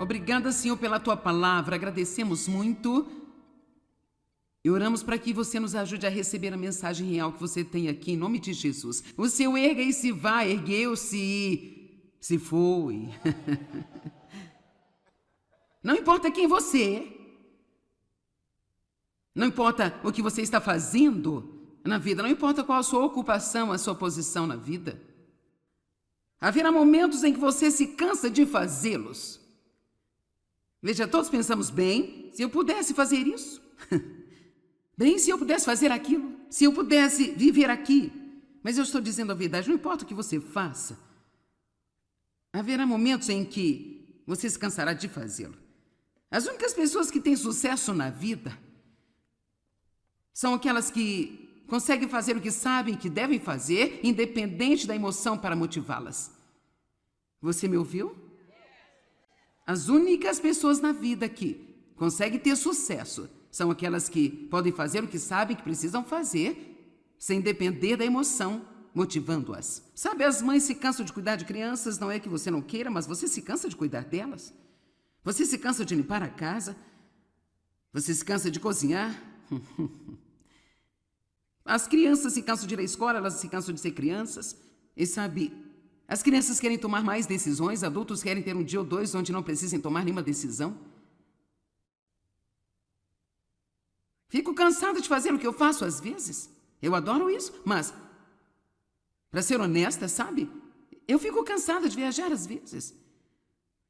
Obrigada, Senhor, pela Tua palavra. Agradecemos muito. E oramos para que você nos ajude a receber a mensagem real que você tem aqui, em nome de Jesus. O seu erga e se vai, ergueu-se e se foi. Não importa quem você é. Não importa o que você está fazendo na vida. Não importa qual a sua ocupação, a sua posição na vida. Haverá momentos em que você se cansa de fazê-los. Veja, todos pensamos, bem, se eu pudesse fazer isso. Bem, se eu pudesse fazer aquilo. Se eu pudesse viver aqui. Mas eu estou dizendo a verdade, não importa o que você faça. Haverá momentos em que você se cansará de fazê-lo. As únicas pessoas que têm sucesso na vida são aquelas que conseguem fazer o que sabem que devem fazer, independente da emoção para motivá-las. Você me ouviu? As únicas pessoas na vida que conseguem ter sucesso são aquelas que podem fazer o que sabem que precisam fazer, sem depender da emoção, motivando-as. Sabe, as mães se cansam de cuidar de crianças, não é que você não queira, mas você se cansa de cuidar delas. Você se cansa de limpar a casa. Você se cansa de cozinhar. As crianças se cansam de ir à escola, elas se cansam de ser crianças. E sabe, as crianças querem tomar mais decisões, adultos querem ter um dia ou dois onde não precisem tomar nenhuma decisão. Fico cansada de fazer o que eu faço às vezes. Eu adoro isso, mas, para ser honesta, sabe, eu fico cansada de viajar às vezes.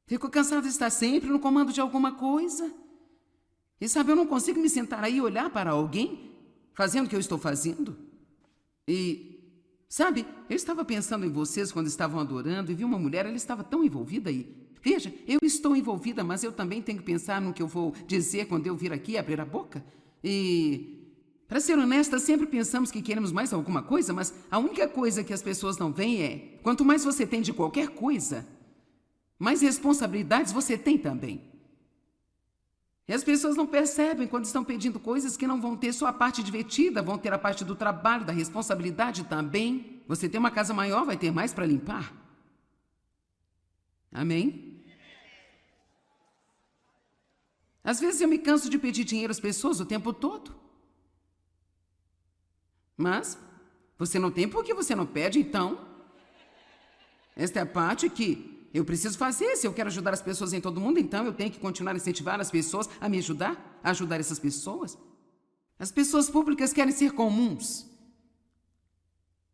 Fico cansada de estar sempre no comando de alguma coisa. E sabe, eu não consigo me sentar aí e olhar para alguém fazendo o que eu estou fazendo. E, sabe, eu estava pensando em vocês quando estavam adorando e vi uma mulher, ela estava tão envolvida aí. Veja, eu estou envolvida, mas eu também tenho que pensar no que eu vou dizer quando eu vir aqui e abrir a boca. E, para ser honesta, sempre pensamos que queremos mais alguma coisa, mas a única coisa que as pessoas não veem é, quanto mais você tem de qualquer coisa, mais responsabilidades você tem também. E as pessoas não percebem quando estão pedindo coisas que não vão ter só a parte divertida, vão ter a parte do trabalho, da responsabilidade também. Você tem uma casa maior, vai ter mais para limpar. Amém? Às vezes eu me canso de pedir dinheiro às pessoas o tempo todo. Mas você não tem porque você não pede, então. Esta é a parte que eu preciso fazer. Se eu quero ajudar as pessoas em todo mundo, então eu tenho que continuar a incentivar as pessoas a me ajudar, a ajudar essas pessoas. As pessoas públicas querem ser comuns.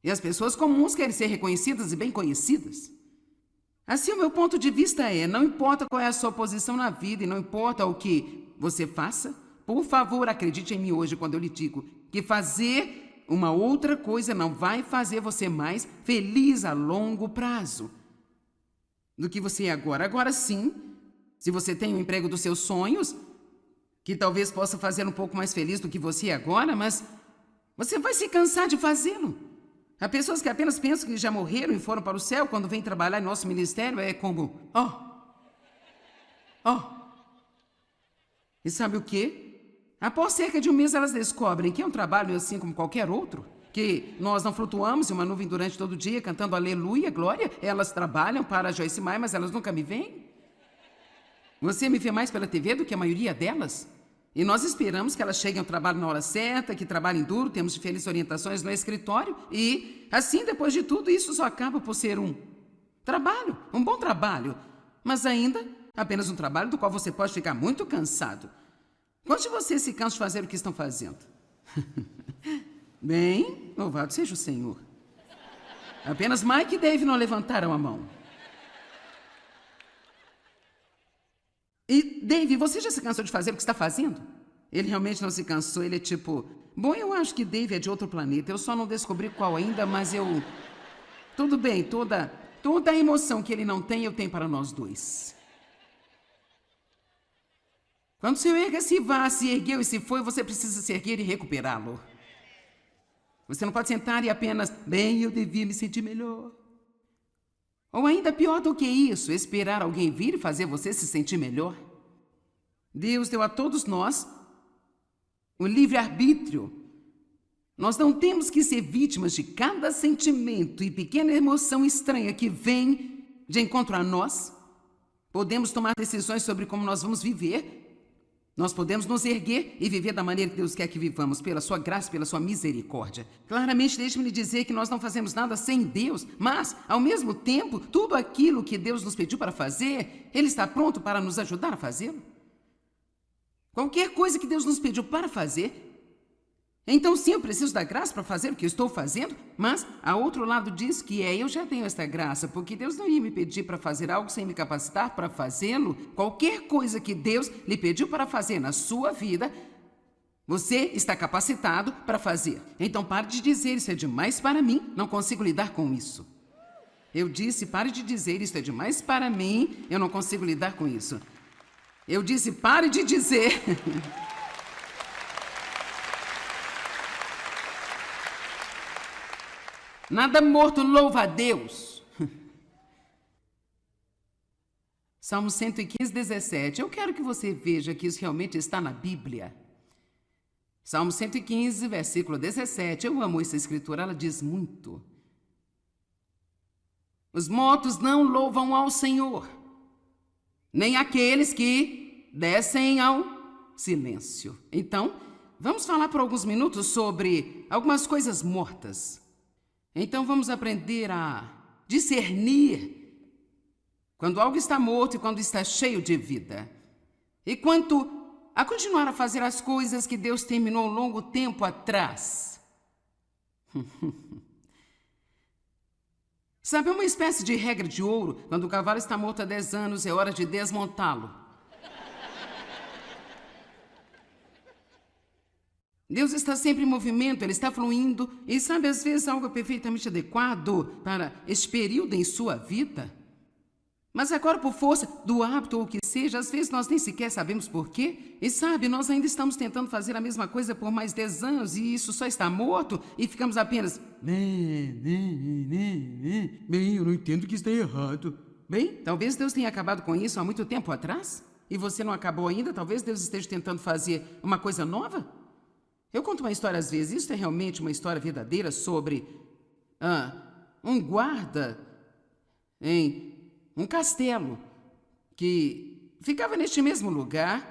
E as pessoas comuns querem ser reconhecidas e bem conhecidas. Assim, o meu ponto de vista é, não importa qual é a sua posição na vida e não importa o que você faça, por favor, acredite em mim hoje quando eu lhe digo que fazer uma outra coisa não vai fazer você mais feliz a longo prazo do que você é agora. Agora sim, se você tem o emprego dos seus sonhos, que talvez possa fazer um pouco mais feliz do que você é agora, mas você vai se cansar de fazê-lo. Há pessoas que apenas pensam que já morreram e foram para o céu quando vêm trabalhar em nosso ministério, é como, E sabe o quê? Após cerca de um mês elas descobrem que é um trabalho assim como qualquer outro, que nós não flutuamos em uma nuvem durante todo o dia cantando aleluia, glória. Elas trabalham para a Joyce Meyer, mas elas nunca me veem. Você me vê mais pela TV do que a maioria delas? E nós esperamos que elas cheguem ao trabalho na hora certa, que trabalhem duro, temos diferentes orientações no escritório e, assim, depois de tudo, isso só acaba por ser um trabalho, um bom trabalho, mas ainda apenas um trabalho do qual você pode ficar muito cansado. Quantos de vocês se cansam de fazer o que estão fazendo? Bem, louvado seja o Senhor. Apenas Mike e Dave não levantaram a mão. E, Dave, você já se cansou de fazer o que está fazendo? Ele realmente não se cansou, ele é tipo... Bom, eu acho que Dave é de outro planeta, eu só não descobri qual ainda, mas eu... Tudo bem, toda a emoção que ele não tem, eu tenho para nós dois. Quando seu erga se vá, se ergueu e se foi, você precisa se erguer e recuperá-lo. Você não pode sentar e apenas... Bem, eu devia me sentir melhor. Ou ainda pior do que isso, esperar alguém vir e fazer você se sentir melhor. Deus deu a todos nós o livre-arbítrio. Nós não temos que ser vítimas de cada sentimento e pequena emoção estranha que vem de encontro a nós. Podemos tomar decisões sobre como nós vamos viver. Nós podemos nos erguer e viver da maneira que Deus quer que vivamos, pela sua graça, pela sua misericórdia. Claramente, deixe-me lhe dizer que nós não fazemos nada sem Deus, mas, ao mesmo tempo, tudo aquilo que Deus nos pediu para fazer, Ele está pronto para nos ajudar a fazê-lo. Qualquer coisa que Deus nos pediu para fazer, então sim, eu preciso da graça para fazer o que eu estou fazendo, mas, ao outro lado diz que eu já tenho esta graça, porque Deus não ia me pedir para fazer algo sem me capacitar para fazê-lo. Qualquer coisa que Deus lhe pediu para fazer na sua vida, você está capacitado para fazer. Então pare de dizer, isso é demais para mim, não consigo lidar com isso. Eu disse, pare de dizer, isso é demais para mim, eu não consigo lidar com isso. Eu disse, pare de dizer... Nada morto louva a Deus. Salmo 115, 17. Eu quero que você veja que isso realmente está na Bíblia. Salmo 115, versículo 17. Eu amo essa escritura, ela diz muito. Os mortos não louvam ao Senhor, nem aqueles que descem ao silêncio. Então, vamos falar por alguns minutos sobre algumas coisas mortas. Então vamos aprender a discernir quando algo está morto e quando está cheio de vida. E quanto a continuar a fazer as coisas que Deus terminou longo tempo atrás. Sabe, uma espécie de regra de ouro, quando o cavalo está morto há 10 anos, é hora de desmontá-lo. Deus está sempre em movimento, Ele está fluindo, e sabe, às vezes algo é perfeitamente adequado para este período em sua vida. Mas agora, por força do hábito ou o que seja, às vezes nós nem sequer sabemos por quê. E sabe, nós ainda estamos tentando fazer a mesma coisa por mais 10 anos, e isso só está morto, e ficamos apenas... Bem, eu não entendo que está errado. Bem, talvez Deus tenha acabado com isso há muito tempo atrás, e você não acabou ainda, talvez Deus esteja tentando fazer uma coisa nova. Eu conto uma história às vezes, isso é realmente uma história verdadeira sobre um guarda em um castelo que ficava neste mesmo lugar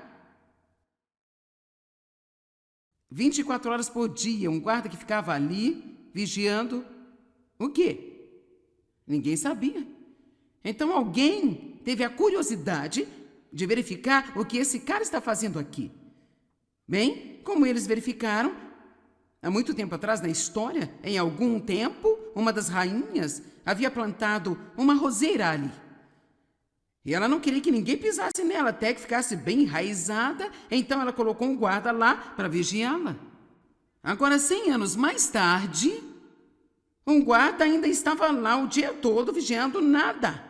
24 horas por dia, um guarda que ficava ali vigiando o quê? Ninguém sabia. Então alguém teve a curiosidade de verificar o que esse cara está fazendo aqui. Bem, como eles verificaram, há muito tempo atrás na história, em algum tempo, uma das rainhas havia plantado uma roseira ali. E ela não queria que ninguém pisasse nela, até que ficasse bem enraizada, então ela colocou um guarda lá para vigiá-la. Agora, 100 anos mais tarde, um guarda ainda estava lá o dia todo vigiando nada.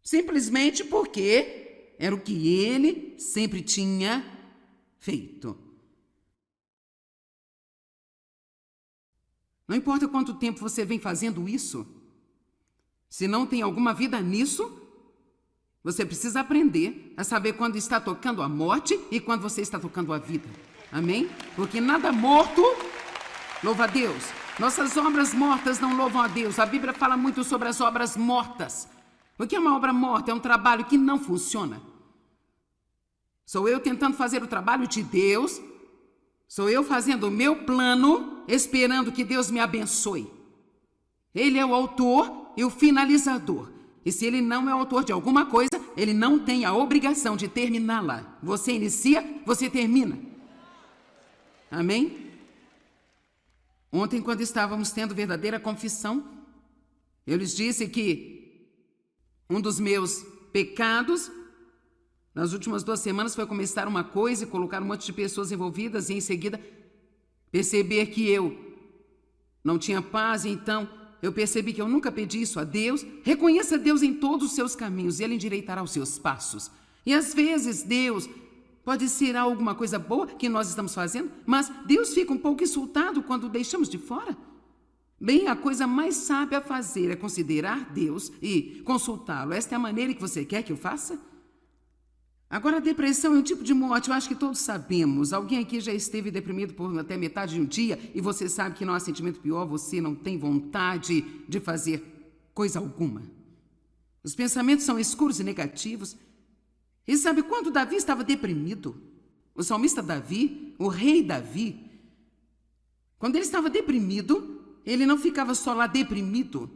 Simplesmente porque era o que ele sempre tinha feito. Não importa quanto tempo você vem fazendo isso, se não tem alguma vida nisso, você precisa aprender a saber quando está tocando a morte e quando você está tocando a vida. Amém? Porque nada morto louva a Deus. Nossas obras mortas não louvam a Deus. A Bíblia fala muito sobre as obras mortas. O que é uma obra morta? É um trabalho que não funciona. Sou eu tentando fazer o trabalho de Deus, sou eu fazendo o meu plano, esperando que Deus me abençoe. Ele é o autor e o finalizador. E se ele não é o autor de alguma coisa, ele não tem a obrigação de terminá-la. Você inicia, você termina. Amém? Ontem, quando estávamos tendo verdadeira confissão, eu lhes disse que um dos meus pecados nas últimas 2 semanas foi começar uma coisa e colocar um monte de pessoas envolvidas e em seguida perceber que eu não tinha paz. E então eu percebi que eu nunca pedi isso a Deus. Reconheça Deus em todos os seus caminhos e Ele endireitará os seus passos. E às vezes Deus pode ser alguma coisa boa que nós estamos fazendo, mas Deus fica um pouco insultado quando o deixamos de fora. Bem, a coisa mais sábia a fazer é considerar Deus e consultá-lo. Esta é a maneira que você quer que eu faça? Agora, a depressão é um tipo de morte, eu acho que todos sabemos. Alguém aqui já esteve deprimido por até metade de um dia e você sabe que não há sentimento pior, você não tem vontade de fazer coisa alguma. Os pensamentos são escuros e negativos. E sabe quando Davi estava deprimido? O salmista Davi, o rei Davi, quando ele estava deprimido, ele não ficava só lá deprimido.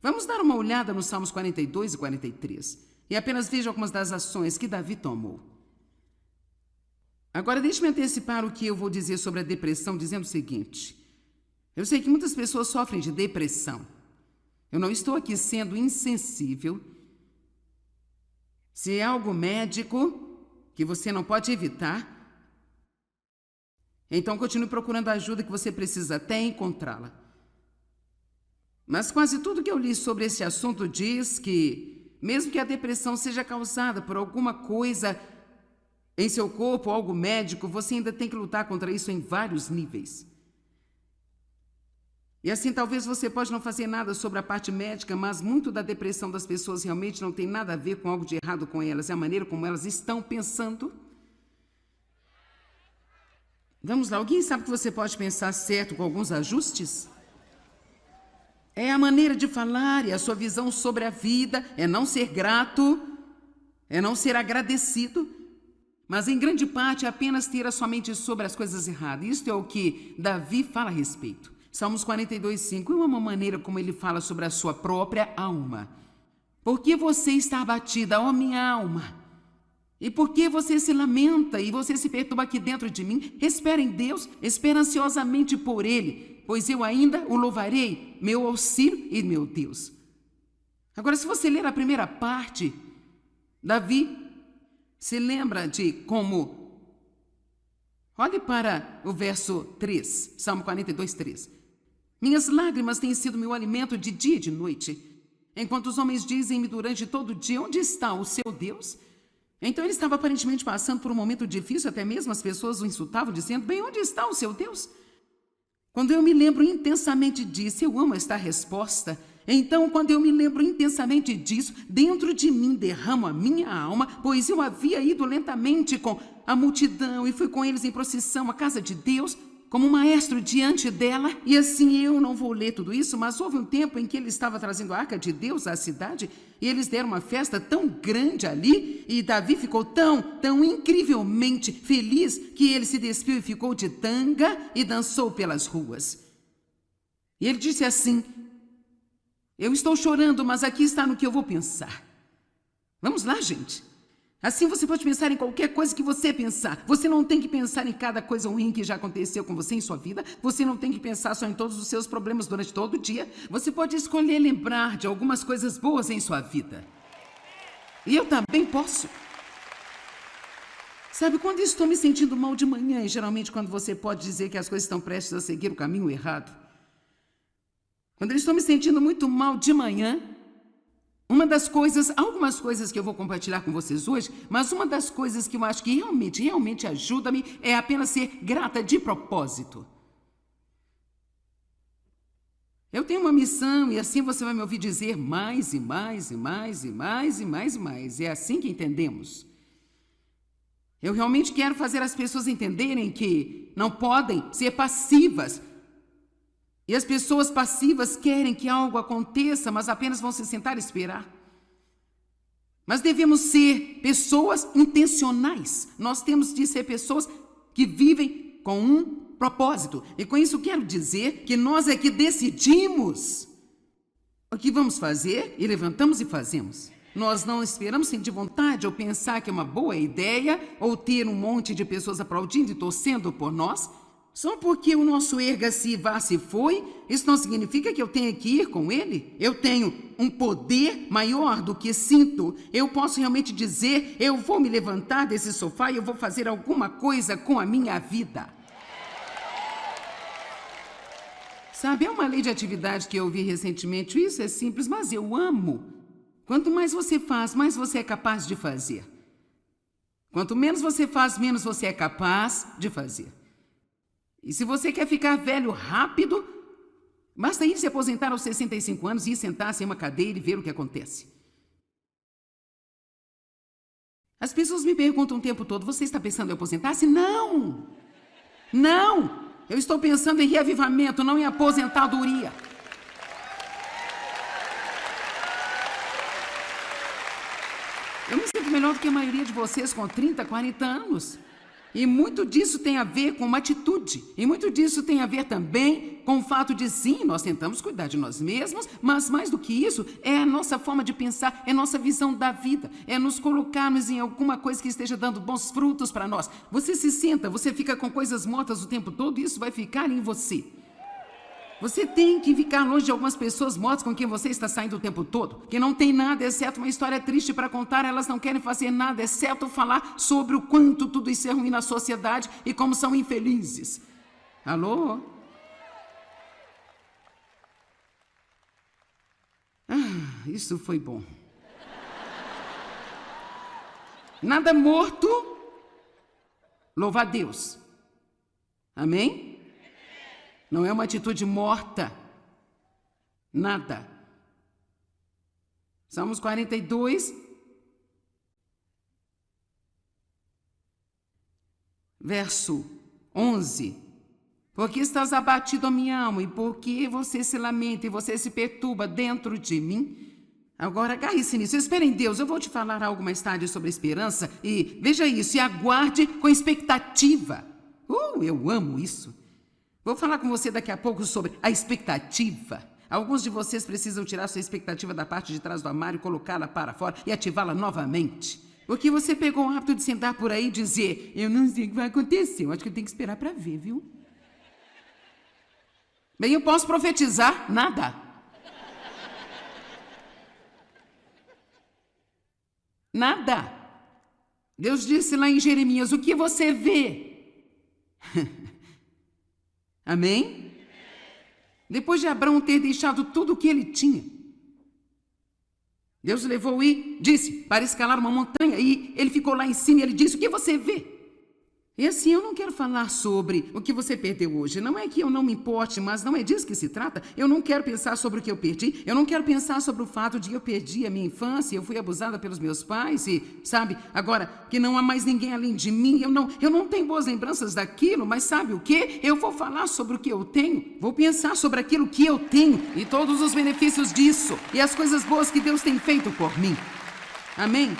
Vamos dar uma olhada nos Salmos 42 e 43 e apenas veja algumas das ações que Davi tomou. Agora deixe-me antecipar o que eu vou dizer sobre a depressão, dizendo o seguinte. Eu sei que muitas pessoas sofrem de depressão. Eu não estou aqui sendo insensível. Se é algo médico que você não pode evitar, então continue procurando a ajuda que você precisa até encontrá-la. Mas quase tudo que eu li sobre esse assunto diz que, mesmo que a depressão seja causada por alguma coisa em seu corpo, algo médico, você ainda tem que lutar contra isso em vários níveis. E assim, talvez você pode não fazer nada sobre a parte médica, mas muito da depressão das pessoas realmente não tem nada a ver com algo de errado com elas, é a maneira como elas estão pensando. Vamos lá, alguém sabe que você pode pensar certo com alguns ajustes? É a maneira de falar e a sua visão sobre a vida, é não ser grato, é não ser agradecido, mas em grande parte é apenas ter a sua mente sobre as coisas erradas. Isto é o que Davi fala a respeito. Salmos 42:5 é uma maneira como ele fala sobre a sua própria alma. Por que você está abatida, ó minha alma? E por que você se lamenta e você se perturba aqui dentro de mim? Espera em Deus, espera ansiosamente por Ele, pois eu ainda o louvarei, meu auxílio e meu Deus. Agora, se você ler a primeira parte, Davi se lembra de como... Olhe para o verso 3, Salmo 42:3. Minhas lágrimas têm sido meu alimento de dia e de noite, enquanto os homens dizem-me durante todo o dia, onde está o seu Deus? Então ele estava aparentemente passando por um momento difícil, até mesmo as pessoas o insultavam, dizendo, bem, onde está o seu Deus? Quando eu me lembro intensamente disso, eu amo esta resposta. Então, quando eu me lembro intensamente disso, dentro de mim derramo a minha alma, pois eu havia ido lentamente com a multidão e fui com eles em procissão à casa de Deus, como um maestro diante dela. E assim eu não vou ler tudo isso, mas houve um tempo em que ele estava trazendo a arca de Deus à cidade e eles deram uma festa tão grande ali e Davi ficou tão incrivelmente feliz que ele se despiu e ficou de tanga e dançou pelas ruas. E ele disse assim, eu estou chorando, mas aqui está no que eu vou pensar. Vamos lá, gente. Assim você pode pensar em qualquer coisa que você pensar. Você não tem que pensar em cada coisa ruim que já aconteceu com você em sua vida. Você não tem que pensar só em todos os seus problemas durante todo o dia. Você pode escolher lembrar de algumas coisas boas em sua vida. E eu também posso. Sabe, quando estou me sentindo mal de manhã, e geralmente quando você pode dizer que as coisas estão prestes a seguir o caminho errado. Quando eu estou me sentindo muito mal de manhã, algumas coisas que eu vou compartilhar com vocês hoje, mas uma das coisas que eu acho que realmente ajuda-me é apenas ser grata de propósito. Eu tenho uma missão e assim você vai me ouvir dizer mais e mais e mais e mais e mais e mais. É assim que entendemos. Eu realmente quero fazer as pessoas entenderem que não podem ser passivas. E as pessoas passivas querem que algo aconteça, mas apenas vão se sentar e esperar. Mas devemos ser pessoas intencionais. Nós temos de ser pessoas que vivem com um propósito. E com isso quero dizer que nós é que decidimos o que vamos fazer e levantamos e fazemos. Nós não esperamos sentir vontade ou pensar que é uma boa ideia ou ter um monte de pessoas aplaudindo e torcendo por nós. Só porque o nosso erga-se e vá-se foi, isso não significa que eu tenha que ir com ele. Eu tenho um poder maior do que sinto. Eu posso realmente dizer, eu vou me levantar desse sofá e eu vou fazer alguma coisa com a minha vida. Sabe, é uma lei de atividade que eu vi recentemente. Isso é simples, mas eu amo. Quanto mais você faz, mais você é capaz de fazer. Quanto menos você faz, menos você é capaz de fazer. E se você quer ficar velho rápido, basta ir se aposentar aos 65 anos e ir sentar-se em uma cadeira e ver o que acontece. As pessoas me perguntam o tempo todo, você está pensando em aposentar-se? Não! Não! Eu estou pensando em reavivamento, não em aposentadoria. melhor do que a maioria de vocês com 30, 40 anos. E muito disso tem a ver com uma atitude. E muito disso tem a ver também com o fato de, sim, nós tentamos cuidar de nós mesmos, mas mais do que isso, é a nossa forma de pensar, é a nossa visão da vida, é nos colocarmos em alguma coisa que esteja dando bons frutos para nós. Você se senta, você fica com coisas mortas o tempo todo e isso vai ficar em você. Você tem que ficar longe de algumas pessoas mortas com quem você está saindo o tempo todo, que não tem nada, exceto uma história triste para contar, elas não querem fazer nada, exceto falar sobre o quanto tudo isso é ruim na sociedade e como são infelizes. Alô? Isso foi bom. Nada morto, louva a Deus. Amém? Não é uma atitude morta. Nada. Salmos 42, verso 11. Porque estás abatido, a minha alma, e porque você se lamenta e você se perturba dentro de mim? Agora, agarre-se nisso. Espere em Deus. Eu vou te falar algo mais tarde sobre esperança. E veja isso. E aguarde com expectativa. Eu amo isso. Vou falar com você daqui a pouco sobre a expectativa. Alguns de vocês precisam tirar sua expectativa da parte de trás do armário, colocá-la para fora e ativá-la novamente. Porque você pegou o hábito de sentar por aí e dizer, eu não sei o que vai acontecer, eu acho que eu tenho que esperar para ver, viu? Bem, eu posso profetizar nada. Nada. Deus disse lá em Jeremias, o que você vê? Amém? Depois de Abraão ter deixado tudo o que ele tinha, Deus levou e disse para escalar uma montanha, e ele ficou lá em cima e ele disse, o que você vê? E assim, eu não quero falar sobre o que você perdeu hoje. Não é que eu não me importe, mas não é disso que se trata. Eu não quero pensar sobre o que eu perdi. Eu não quero pensar sobre o fato de que eu perdi a minha infância, eu fui abusada pelos meus pais e, sabe, agora que não há mais ninguém além de mim. Eu não tenho boas lembranças daquilo, mas sabe o quê? Eu vou falar sobre o que eu tenho. Vou pensar sobre aquilo que eu tenho e todos os benefícios disso e as coisas boas que Deus tem feito por mim. Amém?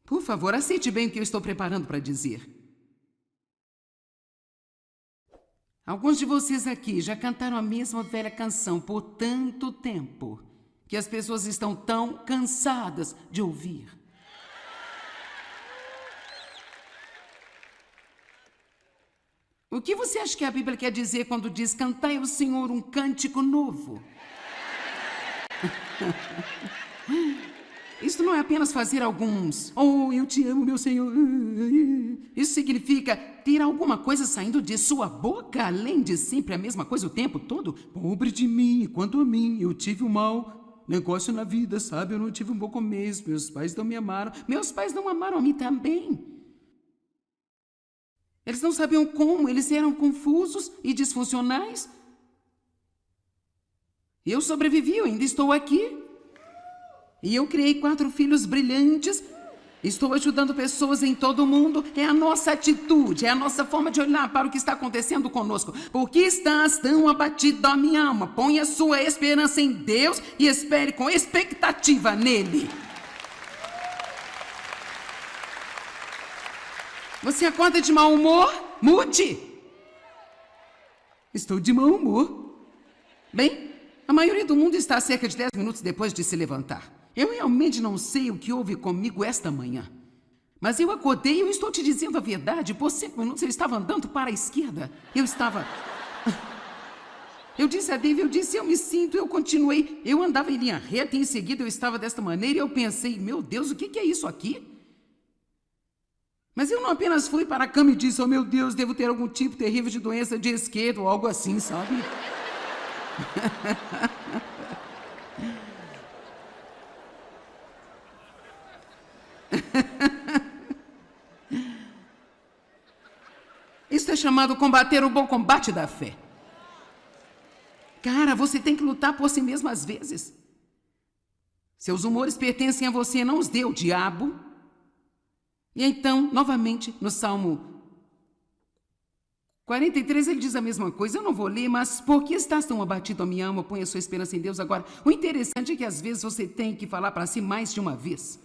Por favor, aceite bem o que eu estou preparando para dizer. Alguns de vocês aqui já cantaram a mesma velha canção por tanto tempo que as pessoas estão tão cansadas de ouvir. O que você acha que a Bíblia quer dizer quando diz cantai ao Senhor um cântico novo? Isso não é apenas fazer alguns, eu te amo, meu Senhor. Isso significa ter alguma coisa saindo de sua boca, além de sempre a mesma coisa o tempo todo. Pobre de mim, quanto a mim, eu tive um mau negócio na vida, sabe? Eu não tive um bom começo, meus pais não me amaram. Meus pais não amaram a mim também. Eles não sabiam como, eles eram confusos e disfuncionais. Eu sobrevivi, eu ainda estou aqui. E eu criei 4 filhos brilhantes. Estou ajudando pessoas em todo o mundo. É a nossa atitude, é a nossa forma de olhar para o que está acontecendo conosco. Por que estás tão abatido, ó minha alma? Põe a sua esperança em Deus e espere com expectativa nele. Você acorda de mau humor? Mude! Estou de mau humor. Bem, a maioria do mundo está a cerca de 10 minutos depois de se levantar. Eu realmente não sei o que houve comigo esta manhã. Mas eu acordei e eu estou te dizendo a verdade. Por 5 minutos eu estava andando para a esquerda. Eu disse a Dave, eu me sinto, eu continuei. Eu andava em linha reta e em seguida eu estava desta maneira e eu pensei, meu Deus, o que é isso aqui? Mas eu não apenas fui para a cama e disse, oh meu Deus, devo ter algum tipo terrível de doença de esquerda ou algo assim, sabe? Isso é chamado combater o bom combate da fé. Cara, você tem que lutar por si mesmo às vezes. Seus humores pertencem a você, não os dê o diabo. E então, novamente, no Salmo 43 ele diz a mesma coisa, eu não vou ler, mas por que estás tão abatido, a minha alma? Põe a sua esperança em Deus. Agora, o interessante é que às vezes você tem que falar para si mais de uma vez.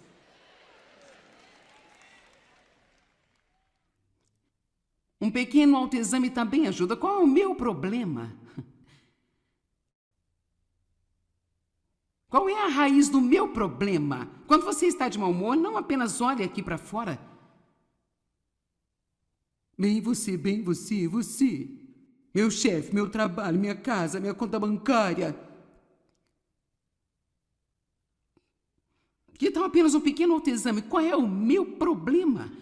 Um pequeno autoexame também ajuda. Qual é o meu problema? Qual é a raiz do meu problema? Quando você está de mau humor, não apenas olhe aqui para fora. Bem você, você. Meu chefe, meu trabalho, minha casa, minha conta bancária. Que tal apenas um pequeno autoexame? Qual é o meu problema?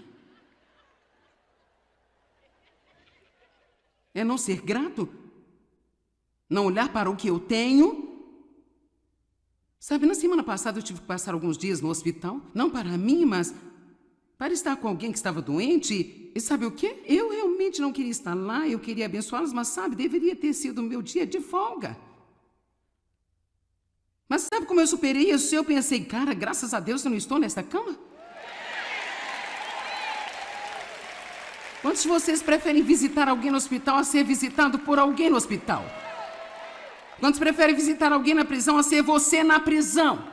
É não ser grato? Não olhar para o que eu tenho? Sabe, na semana passada eu tive que passar alguns dias no hospital. Não para mim, mas para estar com alguém que estava doente. E sabe o quê? Eu realmente não queria estar lá, eu queria abençoá-los, mas sabe, deveria ter sido o meu dia de folga. Mas sabe como eu superei isso? Eu pensei, cara, graças a Deus eu não estou nesta cama. Quantos de vocês preferem visitar alguém no hospital a ser visitado por alguém no hospital? Quantos preferem visitar alguém na prisão a ser você na prisão?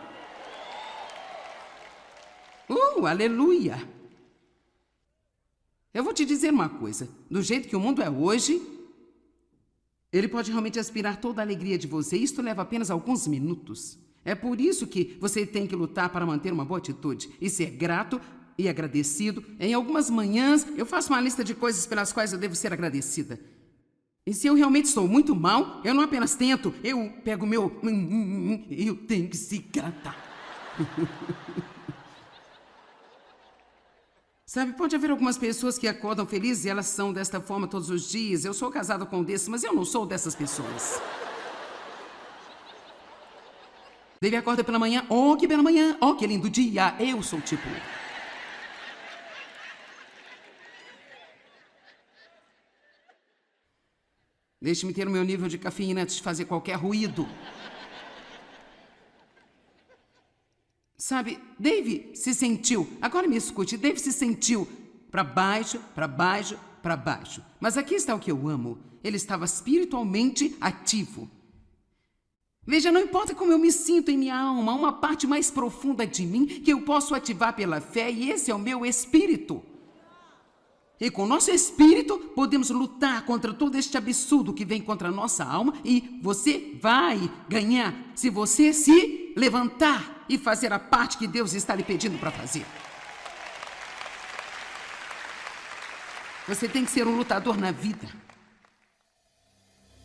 Aleluia! Eu vou te dizer uma coisa. Do jeito que o mundo é hoje, ele pode realmente aspirar toda a alegria de você. Isto leva apenas alguns minutos. É por isso que você tem que lutar para manter uma boa atitude e ser grato e agradecido. Em algumas manhãs, eu faço uma lista de coisas pelas quais eu devo ser agradecida. E se eu realmente estou muito mal, eu não apenas tento, eu pego o meu... eu tenho que se gratar. Sabe, pode haver algumas pessoas que acordam felizes e elas são desta forma todos os dias. Eu sou casado com um desses, mas eu não sou dessas pessoas. Dave acorda pela manhã, que bela manhã, que lindo dia. Eu sou tipo... Deixe-me ter o meu nível de cafeína antes de fazer qualquer ruído. Sabe, Dave se sentiu, agora me escute, Dave se sentiu para baixo, para baixo, para baixo. Mas aqui está o que eu amo. Ele estava espiritualmente ativo. Veja, não importa como eu me sinto em minha alma, há uma parte mais profunda de mim que eu posso ativar pela fé e esse é o meu espírito. E com o nosso espírito, podemos lutar contra todo este absurdo que vem contra a nossa alma e você vai ganhar se você se levantar e fazer a parte que Deus está lhe pedindo para fazer. Você tem que ser um lutador na vida.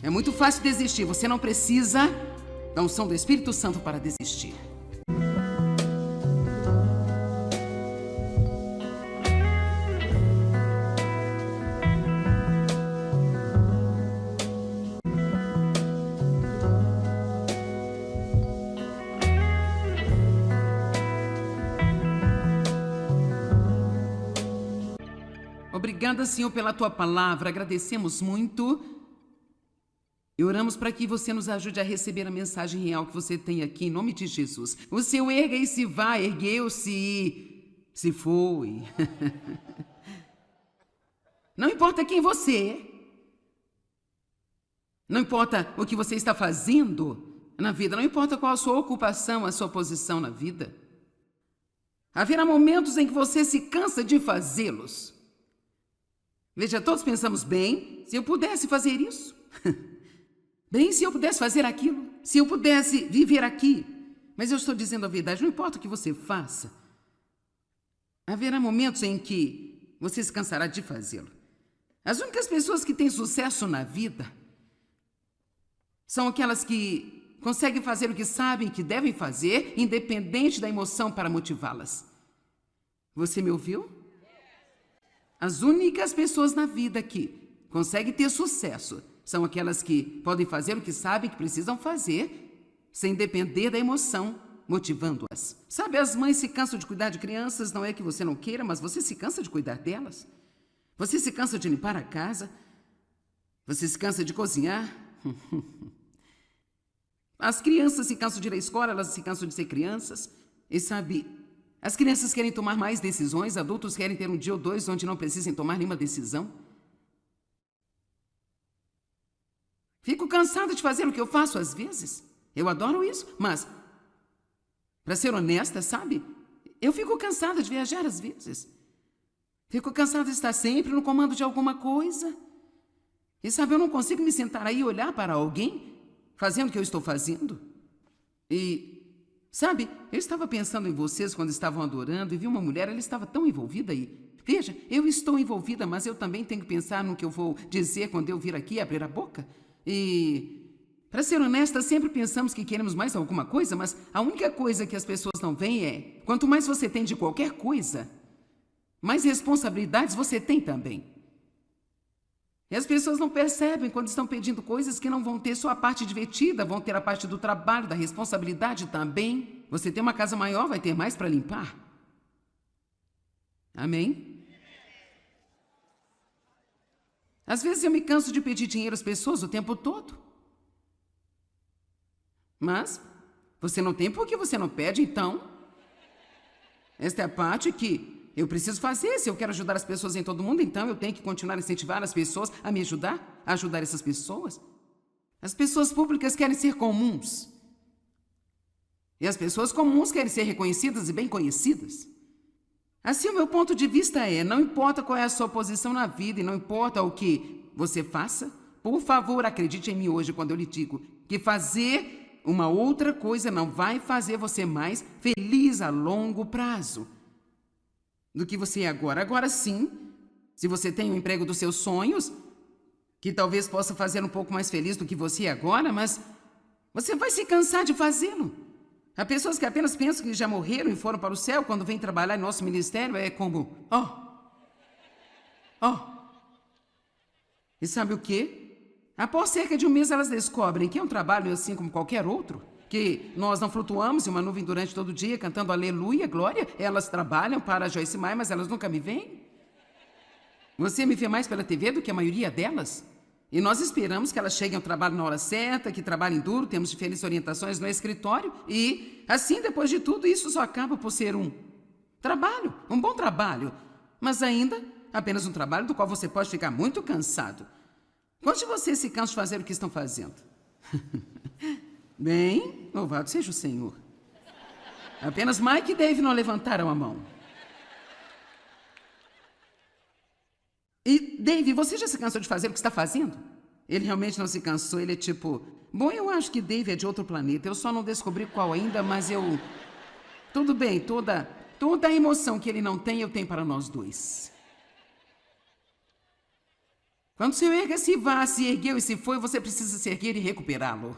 É muito fácil desistir, você não precisa da unção do Espírito Santo para desistir. Obrigada, Senhor, pela Tua palavra. Agradecemos muito e oramos para que você nos ajude a receber a mensagem real que você tem aqui, em nome de Jesus. O seu erga e se vai, ergueu-se e se foi. Não importa quem você é. Não importa o que você está fazendo na vida. Não importa qual a sua ocupação, a sua posição na vida. Haverá momentos em que você se cansa de fazê-los. Veja, todos pensamos, bem, se eu pudesse fazer isso, bem, se eu pudesse fazer aquilo, se eu pudesse viver aqui. Mas eu estou dizendo a verdade, não importa o que você faça, haverá momentos em que você se cansará de fazê-lo. As únicas pessoas que têm sucesso na vida são aquelas que conseguem fazer o que sabem que devem fazer, independente da emoção para motivá-las. Você me ouviu? As únicas pessoas na vida que conseguem ter sucesso são aquelas que podem fazer o que sabem que precisam fazer, sem depender da emoção, motivando-as. Sabe, as mães se cansam de cuidar de crianças, não é que você não queira, mas você se cansa de cuidar delas. Você se cansa de limpar a casa. Você se cansa de cozinhar. As crianças se cansam de ir à escola, elas se cansam de ser crianças. E sabe, as crianças querem tomar mais decisões, adultos querem ter um dia ou dois onde não precisem tomar nenhuma decisão. Fico cansada de fazer o que eu faço às vezes. Eu adoro isso, mas, para ser honesta, sabe? Eu fico cansada de viajar às vezes. Fico cansada de estar sempre no comando de alguma coisa. E sabe, eu não consigo me sentar aí e olhar para alguém fazendo o que eu estou fazendo. E, sabe, eu estava pensando em vocês quando estavam adorando e vi uma mulher, ela estava tão envolvida aí. Veja, eu estou envolvida, mas eu também tenho que pensar no que eu vou dizer quando eu vir aqui abrir a boca. E, para ser honesta, sempre pensamos que queremos mais alguma coisa, mas a única coisa que as pessoas não veem é, quanto mais você tem de qualquer coisa, mais responsabilidades você tem também. E as pessoas não percebem quando estão pedindo coisas que não vão ter só a parte divertida, vão ter a parte do trabalho, da responsabilidade também. Você tem uma casa maior, vai ter mais para limpar. Amém? Às vezes eu me canso de pedir dinheiro às pessoas o tempo todo. Mas você não tem porque você não pede, então. Esta é a parte que eu preciso fazer. Se eu quero ajudar as pessoas em todo mundo, então eu tenho que continuar a incentivar as pessoas a me ajudar, a ajudar essas pessoas. As pessoas públicas querem ser comuns. E as pessoas comuns querem ser reconhecidas e bem conhecidas. Assim, o meu ponto de vista é, não importa qual é a sua posição na vida e não importa o que você faça, por favor, acredite em mim hoje quando eu lhe digo que fazer uma outra coisa não vai fazer você mais feliz a longo prazo do que você é agora. Agora sim, se você tem o emprego dos seus sonhos, que talvez possa fazer um pouco mais feliz do que você é agora, mas você vai se cansar de fazê-lo. Há pessoas que apenas pensam que já morreram e foram para o céu quando vêm trabalhar em nosso ministério, é como, E sabe o quê? Após cerca de um mês elas descobrem que é um trabalho assim como qualquer outro, que nós não flutuamos em uma nuvem durante todo o dia cantando aleluia, glória. Elas trabalham para a Joyce Meyer, mas elas nunca me veem. Você me vê mais pela TV do que a maioria delas? E nós esperamos que elas cheguem ao trabalho na hora certa, que trabalhem duro, temos diferentes orientações no escritório e, assim, depois de tudo, isso só acaba por ser um trabalho, um bom trabalho, mas ainda apenas um trabalho do qual você pode ficar muito cansado. Quantos de vocês se cansam de fazer o que estão fazendo? Bem, louvado seja o Senhor. Apenas Mike e Dave não levantaram a mão. E, Dave, você já se cansou de fazer o que está fazendo? Ele realmente não se cansou, ele é tipo... Bom, eu acho que Dave é de outro planeta, eu só não descobri qual ainda, mas eu... Tudo bem, toda a emoção que ele não tem, eu tenho para nós dois. Quando seu erga se vá, se ergueu e se foi, você precisa se erguer e recuperá-lo.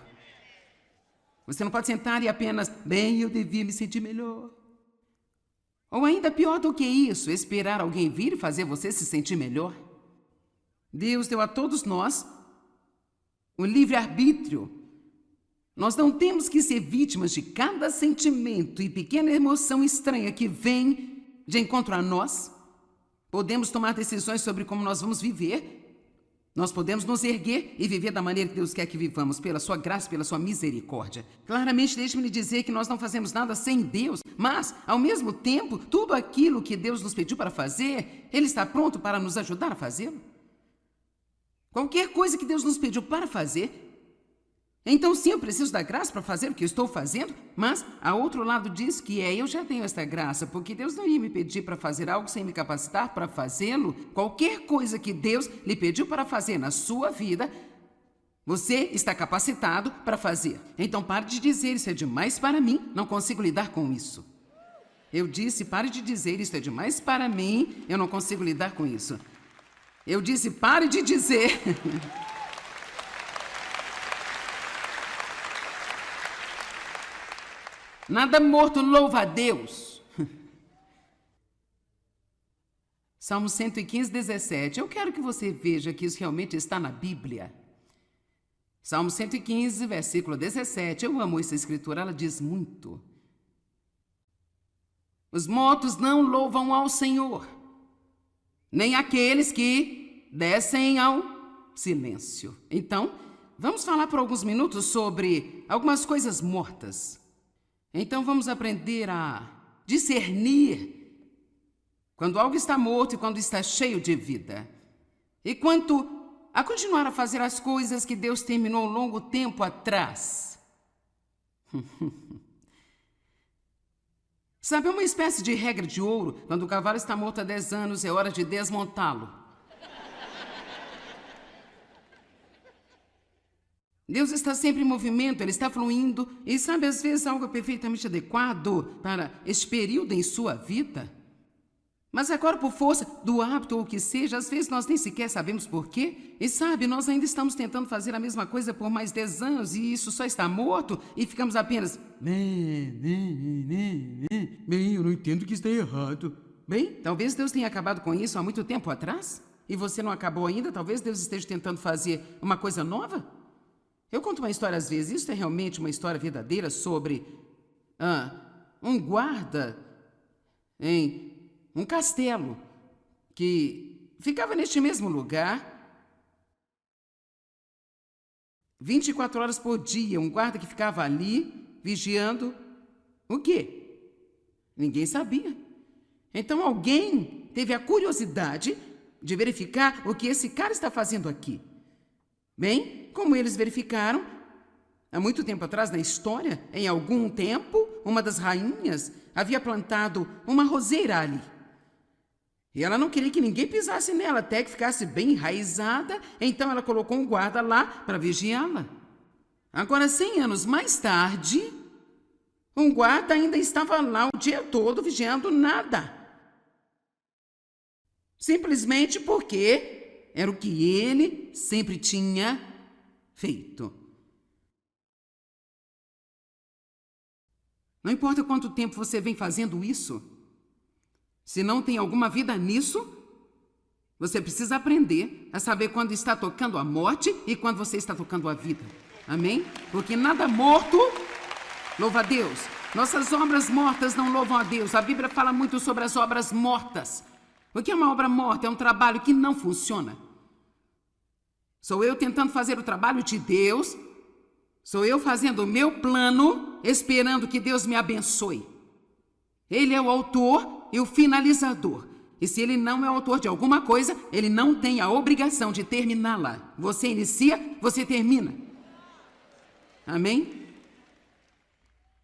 Você não pode sentar e apenas... Bem, eu devia me sentir melhor. Ou ainda pior do que isso, esperar alguém vir e fazer você se sentir melhor. Deus deu a todos nós o livre-arbítrio. Nós não temos que ser vítimas de cada sentimento e pequena emoção estranha que vem de encontro a nós. Podemos tomar decisões sobre como nós vamos viver. Nós podemos nos erguer e viver da maneira que Deus quer que vivamos, pela sua graça, pela sua misericórdia. Claramente, deixe-me lhe dizer que nós não fazemos nada sem Deus, mas, ao mesmo tempo, tudo aquilo que Deus nos pediu para fazer, Ele está pronto para nos ajudar a fazê-lo. Qualquer coisa que Deus nos pediu para fazer, então sim, eu preciso da graça para fazer o que eu estou fazendo, mas, ao outro lado diz que eu já tenho esta graça, porque Deus não ia me pedir para fazer algo sem me capacitar para fazê-lo. Qualquer coisa que Deus lhe pediu para fazer na sua vida, você está capacitado para fazer. Então pare de dizer, isso é demais para mim, não consigo lidar com isso. Eu disse, pare de dizer, isso é demais para mim, eu não consigo lidar com isso. Eu disse, pare de dizer... Nada morto louva a Deus. Salmo 115, 17. Eu quero que você veja que isso realmente está na Bíblia. Salmo 115, versículo 17. Eu amo essa escritura, ela diz muito. Os mortos não louvam ao Senhor, nem aqueles que descem ao silêncio. Então, vamos falar por alguns minutos sobre algumas coisas mortas. Então vamos aprender a discernir quando algo está morto e quando está cheio de vida. E quanto a continuar a fazer as coisas que Deus terminou longo tempo atrás. Sabe, é uma espécie de regra de ouro. Quando o cavalo está morto há 10 anos, é hora de desmontá-lo. Deus está sempre em movimento, Ele está fluindo. E sabe, às vezes algo é perfeitamente adequado para este período em sua vida. Mas agora, por força do hábito ou o que seja, às vezes nós nem sequer sabemos por quê. E sabe, nós ainda estamos tentando fazer a mesma coisa por mais 10 anos e isso só está morto e ficamos apenas... Bem, eu não entendo que está errado. Bem, talvez Deus tenha acabado com isso há muito tempo atrás. E você não acabou ainda, talvez Deus esteja tentando fazer uma coisa nova. Eu conto uma história às vezes, isso é realmente uma história verdadeira sobre um guarda em um castelo que ficava neste mesmo lugar 24 horas por dia, um guarda que ficava ali vigiando o quê? Ninguém sabia. Então alguém teve a curiosidade de verificar o que esse cara está fazendo aqui. Bem, como eles verificaram, há muito tempo atrás na história, em algum tempo, uma das rainhas havia plantado uma roseira ali. E ela não queria que ninguém pisasse nela, até que ficasse bem enraizada, então ela colocou um guarda lá para vigiá-la. Agora, 100 anos mais tarde, um guarda ainda estava lá o dia todo vigiando nada. Simplesmente porque era o que ele sempre tinha feito. Não importa quanto tempo você vem fazendo isso, se não tem alguma vida nisso, você precisa aprender a saber quando está tocando a morte e quando você está tocando a vida. Amém? Porque nada morto louva a Deus. Nossas obras mortas não louvam a Deus. A Bíblia fala muito sobre as obras mortas. O que é uma obra morta? É um trabalho que não funciona. Sou eu tentando fazer o trabalho de Deus. Sou eu fazendo o meu plano, esperando que Deus me abençoe. Ele é o autor e o finalizador. E se ele não é autor de alguma coisa, ele não tem a obrigação de terminá-la. Você inicia, você termina. Amém?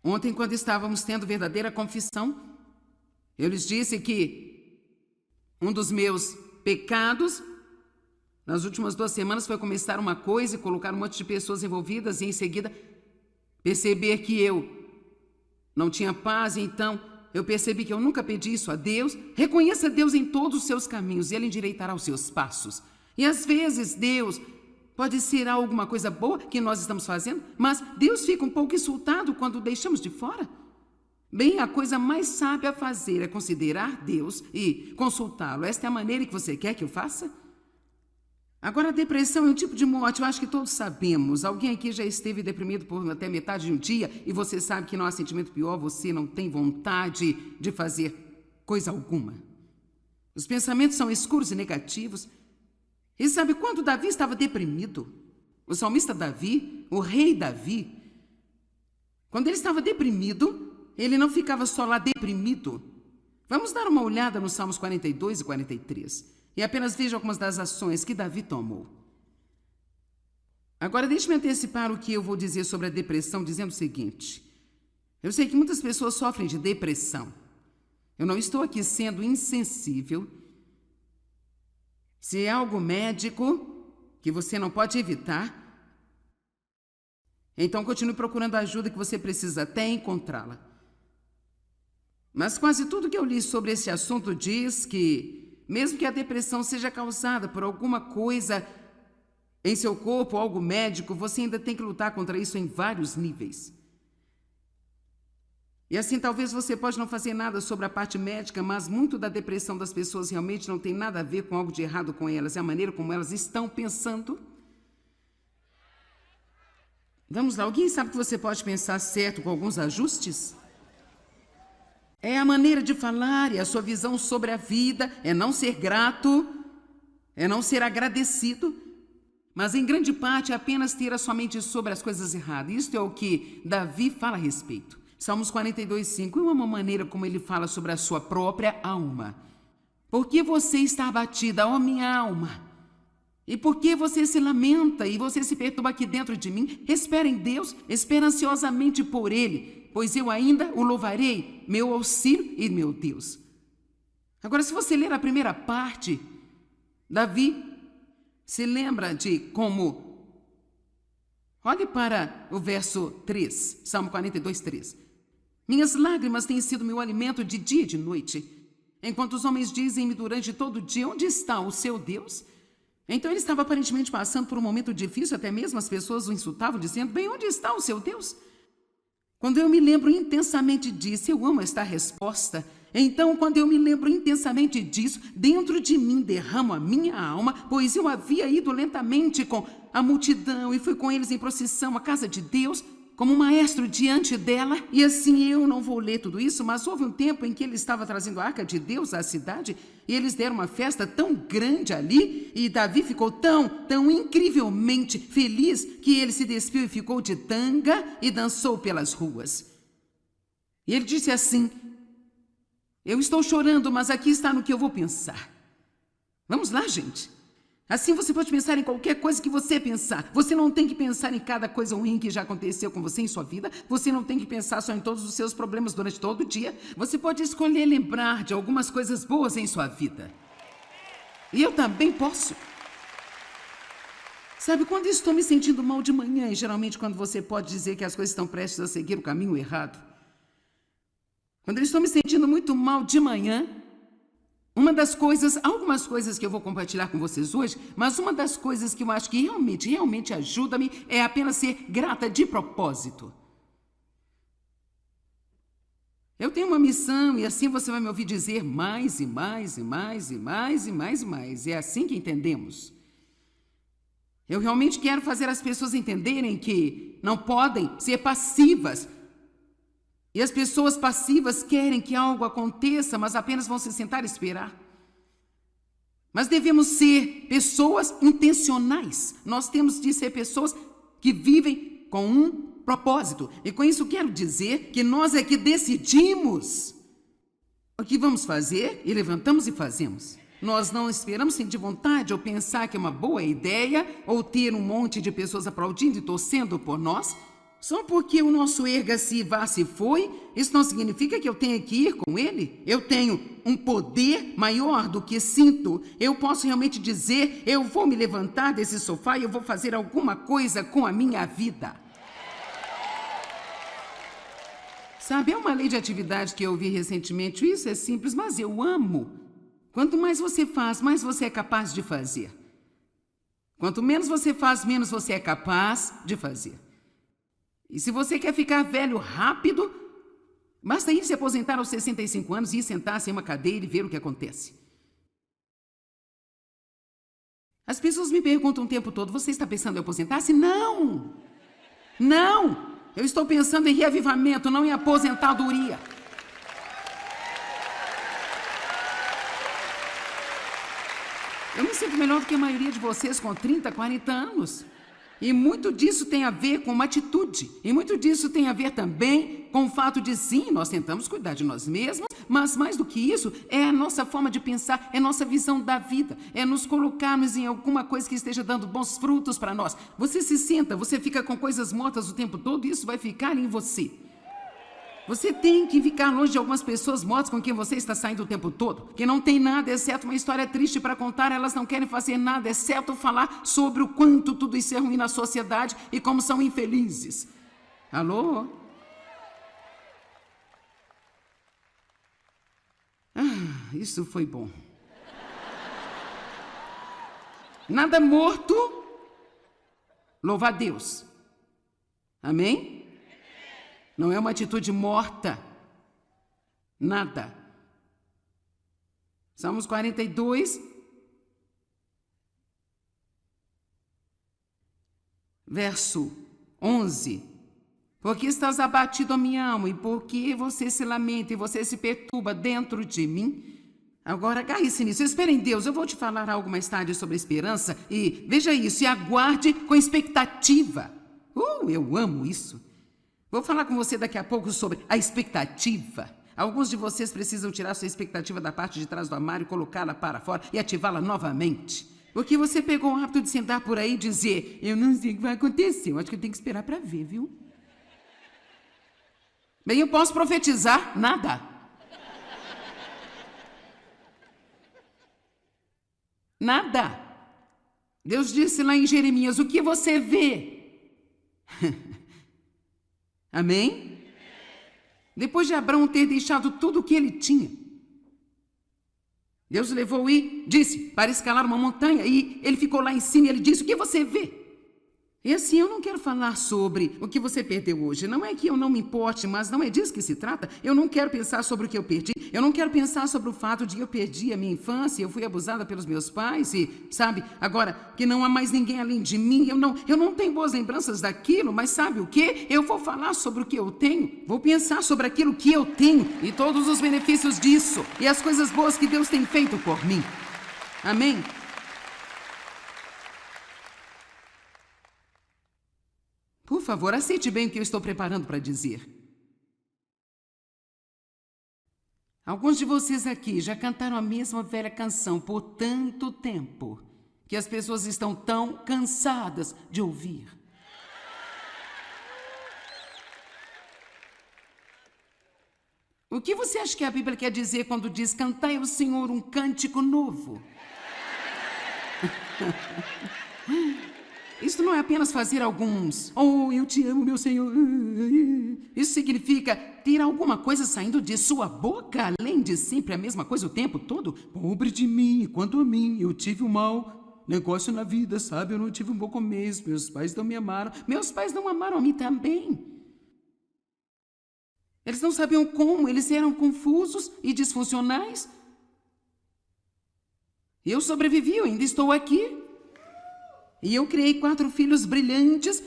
Ontem, quando estávamos tendo verdadeira confissão, eu lhes disse que um dos meus pecados nas últimas 2 semanas foi começar uma coisa e colocar um monte de pessoas envolvidas e em seguida perceber que eu não tinha paz. E então eu percebi que eu nunca pedi isso a Deus. Reconheça Deus em todos os seus caminhos e Ele endireitará os seus passos. E às vezes Deus pode ser alguma coisa boa que nós estamos fazendo, mas Deus fica um pouco insultado quando o deixamos de fora. Bem, a coisa mais sábia a fazer é considerar Deus e consultá-lo. Esta é a maneira que você quer que eu faça? Agora, a depressão é um tipo de morte, eu acho que todos sabemos. Alguém aqui já esteve deprimido por até metade de um dia e você sabe que não há sentimento pior, você não tem vontade de fazer coisa alguma. Os pensamentos são escuros e negativos. E sabe quando Davi estava deprimido? O salmista Davi, o rei Davi, quando ele estava deprimido, ele não ficava só lá deprimido. Vamos dar uma olhada nos Salmos 42 e 43. E apenas veja algumas das ações que Davi tomou. Agora, deixe-me antecipar o que eu vou dizer sobre a depressão, dizendo o seguinte. Eu sei que muitas pessoas sofrem de depressão. Eu não estou aqui sendo insensível. Se é algo médico que você não pode evitar, então continue procurando a ajuda que você precisa até encontrá-la. Mas quase tudo que eu li sobre esse assunto diz que mesmo que a depressão seja causada por alguma coisa em seu corpo, algo médico, você ainda tem que lutar contra isso em vários níveis. E assim, talvez você pode não fazer nada sobre a parte médica, mas muito da depressão das pessoas realmente não tem nada a ver com algo de errado com elas. É a maneira como elas estão pensando. Vamos lá, alguém sabe que você pode pensar certo com alguns ajustes? É a maneira de falar e a sua visão sobre a vida, é não ser grato, é não ser agradecido, mas em grande parte é apenas ter a sua mente sobre as coisas erradas. Isto é o que Davi fala a respeito. Salmos 42:5 é uma maneira como ele fala sobre a sua própria alma. Por que você está abatida, ó minha alma? E por que você se lamenta e você se perturba aqui dentro de mim? Espera em Deus, espera ansiosamente por Ele, pois eu ainda o louvarei, meu auxílio e meu Deus. Agora, se você ler a primeira parte, Davi se lembra de como... Olhe para o verso 3, Salmo 42, 3. Minhas lágrimas têm sido meu alimento de dia e de noite, enquanto os homens dizem-me durante todo o dia, onde está o seu Deus? Então ele estava aparentemente passando por um momento difícil, até mesmo as pessoas o insultavam, dizendo, bem, onde está o seu Deus? Quando eu me lembro intensamente disso, eu amo esta resposta. Então, quando eu me lembro intensamente disso, dentro de mim derramo a minha alma, pois eu havia ido lentamente com a multidão e fui com eles em procissão à casa de Deus, como um maestro diante dela. E assim eu não vou ler tudo isso, mas houve um tempo em que ele estava trazendo a arca de Deus à cidade e eles deram uma festa tão grande ali e Davi ficou tão incrivelmente feliz que ele se despiu e ficou de tanga e dançou pelas ruas. E ele disse assim, eu estou chorando, mas aqui está no que eu vou pensar. Vamos lá, gente. Assim você pode pensar em qualquer coisa que você pensar. Você não tem que pensar em cada coisa ruim que já aconteceu com você em sua vida. Você não tem que pensar só em todos os seus problemas durante todo o dia. Você pode escolher lembrar de algumas coisas boas em sua vida. E eu também posso. Sabe, quando estou me sentindo mal de manhã, e geralmente quando você pode dizer que as coisas estão prestes a seguir o caminho errado, quando eu estou me sentindo muito mal de manhã, algumas coisas que eu vou compartilhar com vocês hoje, mas uma das coisas que eu acho que realmente ajuda-me é apenas ser grata de propósito. Eu tenho uma missão e assim você vai me ouvir dizer mais e mais e mais e mais e mais e mais. É assim que entendemos. Eu realmente quero fazer as pessoas entenderem que não podem ser passivas. E as pessoas passivas querem que algo aconteça, mas apenas vão se sentar e esperar. Mas devemos ser pessoas intencionais. Nós temos de ser pessoas que vivem com um propósito. E com isso quero dizer que nós é que decidimos o que vamos fazer e levantamos e fazemos. Nós não esperamos sentir vontade ou pensar que é uma boa ideia ou ter um monte de pessoas aplaudindo e torcendo por nós. Só porque o nosso erga-se, vá-se foi, isso não significa que eu tenha que ir com ele. Eu tenho um poder maior do que sinto. Eu posso realmente dizer, eu vou me levantar desse sofá e eu vou fazer alguma coisa com a minha vida. Sabe, é uma lei de atividade que eu ouvi recentemente. Isso é simples, mas eu amo. Quanto mais você faz, mais você é capaz de fazer. Quanto menos você faz, menos você é capaz de fazer. E se você quer ficar velho rápido, basta ir se aposentar aos 65 anos e ir sentar-se em uma cadeira e ver o que acontece. As pessoas me perguntam o tempo todo, você está pensando em aposentar-se? Não! Não! Eu estou pensando em reavivamento, não em aposentadoria. Eu me sinto melhor do que a maioria de vocês com 30, 40 anos. E muito disso tem a ver com uma atitude. E muito disso tem a ver também com o fato de, sim, nós tentamos cuidar de nós mesmos, mas mais do que isso, é a nossa forma de pensar, é a nossa visão da vida, é nos colocarmos em alguma coisa que esteja dando bons frutos para nós. Você se senta, você fica com coisas mortas o tempo todo e isso vai ficar em você. Você tem que ficar longe de algumas pessoas mortas com quem você está saindo o tempo todo, que não tem nada exceto uma história triste para contar, elas não querem fazer nada exceto falar sobre o quanto tudo isso é ruim na sociedade e como são infelizes. Alô? Isso foi bom. Nada morto, louva a Deus. Amém? Não é uma atitude morta. Nada. Salmos 42, verso 11. Porque estás abatido a minha alma, e porque você se lamenta e você se perturba dentro de mim. Agora, agarre-se nisso. Espere em Deus. Eu vou te falar algo mais tarde sobre esperança. E veja isso, e aguarde com expectativa. Eu amo isso. Vou falar com você daqui a pouco sobre a expectativa. Alguns de vocês precisam tirar sua expectativa da parte de trás do armário, colocá-la para fora e ativá-la novamente. Porque você pegou o hábito de sentar por aí e dizer: eu não sei o que vai acontecer, eu acho que eu tenho que esperar para ver, viu? Bem, eu posso profetizar nada. Nada. Deus disse lá em Jeremias: o que você vê? Amém? Depois de Abraão ter deixado tudo o que ele tinha, Deus levou e disse para escalar uma montanha, e ele ficou lá em cima e ele disse: o que você vê? E assim, eu não quero falar sobre o que você perdeu hoje. Não é que eu não me importe, mas não é disso que se trata. Eu não quero pensar sobre o que eu perdi. Eu não quero pensar sobre o fato de que eu perdi a minha infância, eu fui abusada pelos meus pais e, sabe, agora que não há mais ninguém além de mim, eu não tenho boas lembranças daquilo, mas sabe o quê? Eu vou falar sobre o que eu tenho, vou pensar sobre aquilo que eu tenho e todos os benefícios disso e as coisas boas que Deus tem feito por mim. Amém? Por favor, aceite bem o que eu estou preparando para dizer. Alguns de vocês aqui já cantaram a mesma velha canção por tanto tempo que as pessoas estão tão cansadas de ouvir. O que você acha que a Bíblia quer dizer quando diz: cantai ao Senhor um cântico novo? Isso não é apenas fazer alguns: oh, eu te amo, meu Senhor. Isso significa ter alguma coisa saindo de sua boca, além de sempre a mesma coisa o tempo todo. Pobre de mim, quanto a mim, eu tive um mau negócio na vida, sabe? Eu não tive um bom começo, meus pais não me amaram. Meus pais não amaram a mim também. Eles não sabiam como, eles eram confusos e disfuncionais. Eu sobrevivi, eu ainda estou aqui. E eu criei 4 filhos brilhantes.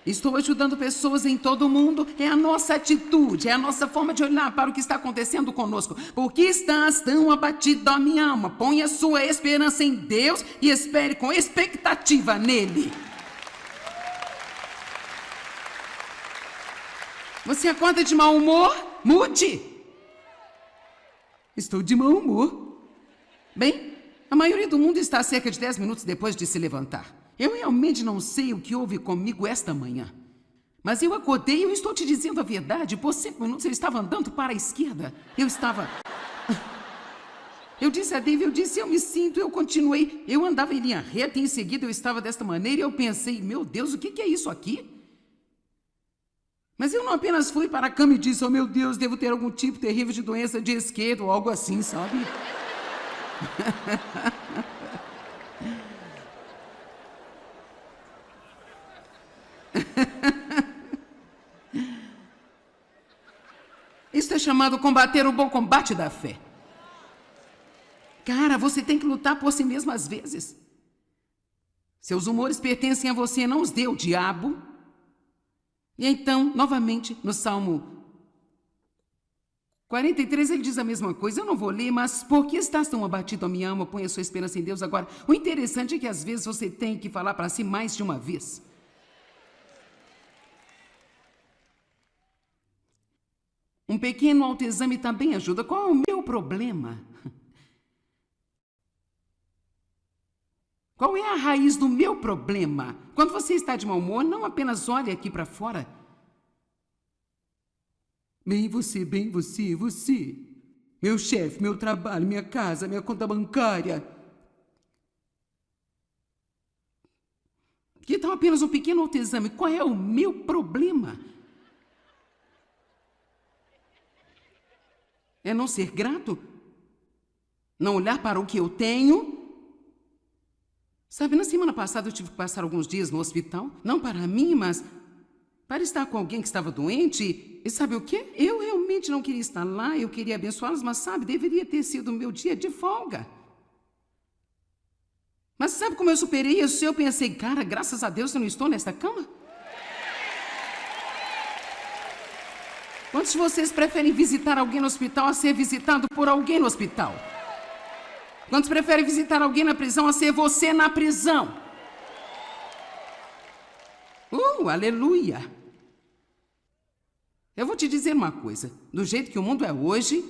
Estou ajudando pessoas em todo o mundo. É a nossa atitude, é a nossa forma de olhar para o que está acontecendo conosco. Por que estás tão abatido, ó minha alma? Ponha sua esperança em Deus e espere com expectativa nele. Você acorda de mau humor? Mude! Estou de mau humor. Bem, a maioria do mundo está a cerca de 10 minutos depois de se levantar. Eu realmente não sei o que houve comigo esta manhã. Mas eu acordei e eu estou te dizendo a verdade. Por 5 minutos eu estava andando para a esquerda. Eu disse a Dave, eu me sinto, eu continuei. Eu andava em linha reta e em seguida eu estava desta maneira e eu pensei: meu Deus, o que é isso aqui? Mas eu não apenas fui para a cama e disse: oh meu Deus, devo ter algum tipo terrível de doença de esquerda ou algo assim, sabe? Isso é chamado combater o bom combate da fé. Cara, você tem que lutar por si mesmo às vezes. Seus humores pertencem a você, não os dê o diabo. E então, novamente, no Salmo 43, ele diz a mesma coisa. Eu não vou ler, mas por que estás tão abatido, a minha alma? Põe a sua esperança em Deus. Agora, o interessante é que às vezes você tem que falar para si mais de uma vez. Um pequeno autoexame também ajuda. Qual é o meu problema? Qual é a raiz do meu problema? Quando você está de mau humor, não apenas olhe aqui para fora. Bem você, você. Meu chefe, meu trabalho, minha casa, minha conta bancária. Que tal apenas um pequeno autoexame? Qual é o meu problema? É não ser grato? Não olhar para o que eu tenho? Sabe, na semana passada eu tive que passar alguns dias no hospital. Não para mim, mas para estar com alguém que estava doente. E sabe o quê? Eu realmente não queria estar lá, eu queria abençoá-los, mas sabe, deveria ter sido o meu dia de folga. Mas sabe como eu superei isso? Eu pensei: cara, graças a Deus eu não estou nesta cama. Quantos de vocês preferem visitar alguém no hospital a ser visitado por alguém no hospital? Quantos preferem visitar alguém na prisão a ser você na prisão? Aleluia! Eu vou te dizer uma coisa. Do jeito que o mundo é hoje,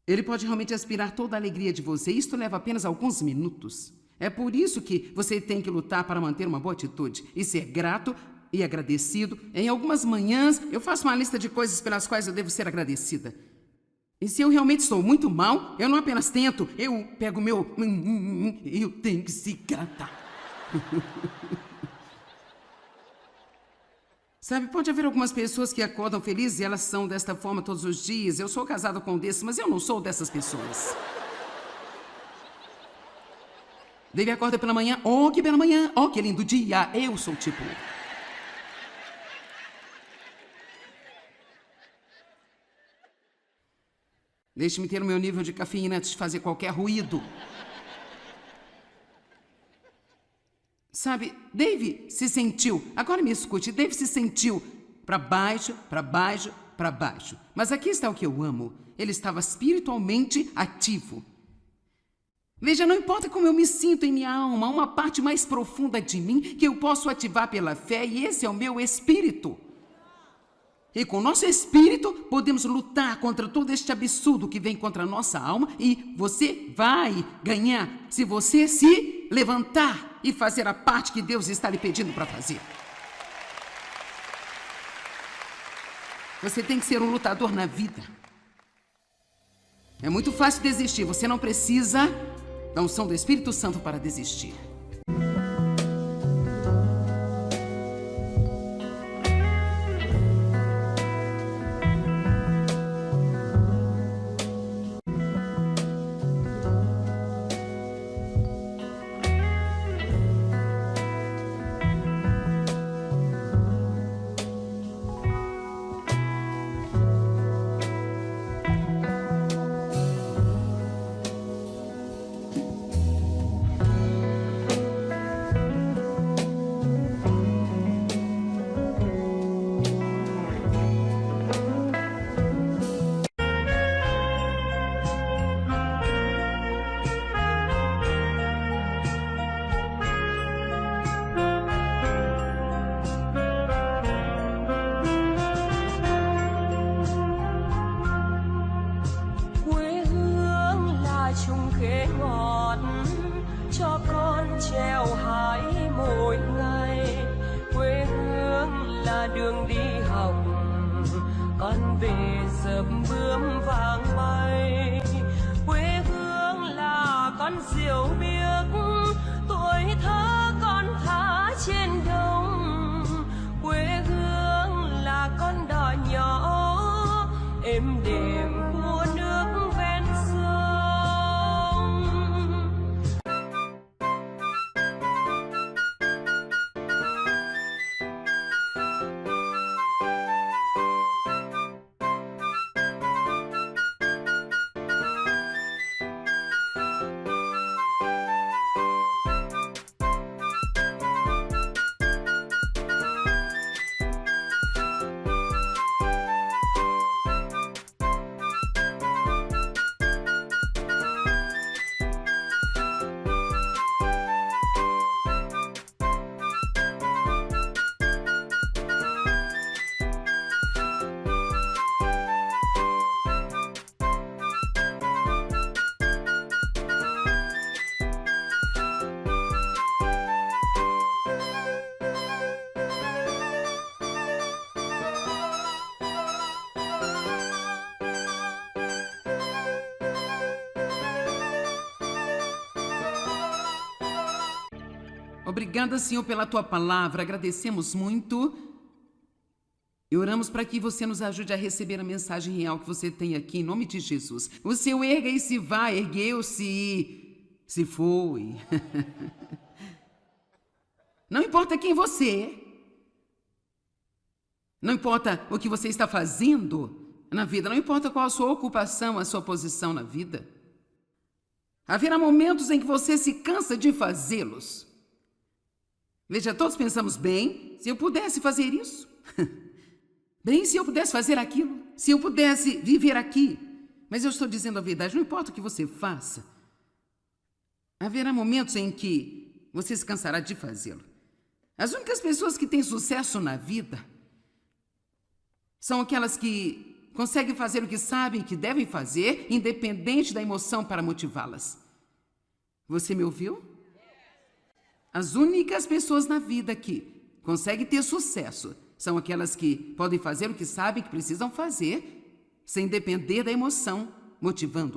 ele pode realmente aspirar toda a alegria de você. Isto leva apenas alguns minutos. É por isso que você tem que lutar para manter uma boa atitude e ser grato e agradecido. Em algumas manhãs, eu faço uma lista de coisas pelas quais eu devo ser agradecida. E se eu realmente estou muito mal, eu não apenas tento, eu pego meu... eu tenho que se gratar. Sabe, pode haver algumas pessoas que acordam felizes e elas são desta forma todos os dias. Eu sou casado com um desses, mas eu não sou dessas pessoas. Dave acorda pela manhã, oh, que bela manhã, oh, que lindo dia. Eu sou tipo... Deixe-me ter o meu nível de cafeína antes de fazer qualquer ruído. Sabe, Dave se sentiu, agora me escute, Dave se sentiu para baixo, para baixo, para baixo. Mas aqui está o que eu amo. Ele estava espiritualmente ativo. Veja, não importa como eu me sinto em minha alma, há uma parte mais profunda de mim que eu posso ativar pela fé e esse é o meu espírito. E com o nosso espírito, podemos lutar contra todo este absurdo que vem contra a nossa alma e você vai ganhar se você se levantar e fazer a parte que Deus está lhe pedindo para fazer. Você tem que ser um lutador na vida. É muito fácil desistir, você não precisa da unção do Espírito Santo para desistir. Đường đi học con về sớm bướm vàng bay, quê hương là con diều biếc, tuổi thơ con thả trên đồng, quê hương là con đò nhỏ êm đềm của nước ven sông. Obrigada, Senhor, pela Tua palavra. Agradecemos muito e oramos para que você nos ajude a receber a mensagem real que você tem aqui, em nome de Jesus. O seu erga e se vai, ergueu-se e se foi. Não importa quem você é. Não importa o que você está fazendo na vida. Não importa qual a sua ocupação, a sua posição na vida. Haverá momentos em que você se cansa de fazê-los. Veja, todos pensamos, bem, se eu pudesse fazer isso, bem, se eu pudesse fazer aquilo, se eu pudesse viver aqui. Mas eu estou dizendo a verdade, não importa o que você faça, haverá momentos em que você se cansará de fazê-lo. As únicas pessoas que têm sucesso na vida são aquelas que conseguem fazer o que sabem que devem fazer, independente da emoção para motivá-las. Você me ouviu? As únicas pessoas na vida que conseguem ter sucesso são aquelas que podem fazer o que sabem que precisam fazer, sem depender da emoção, motivando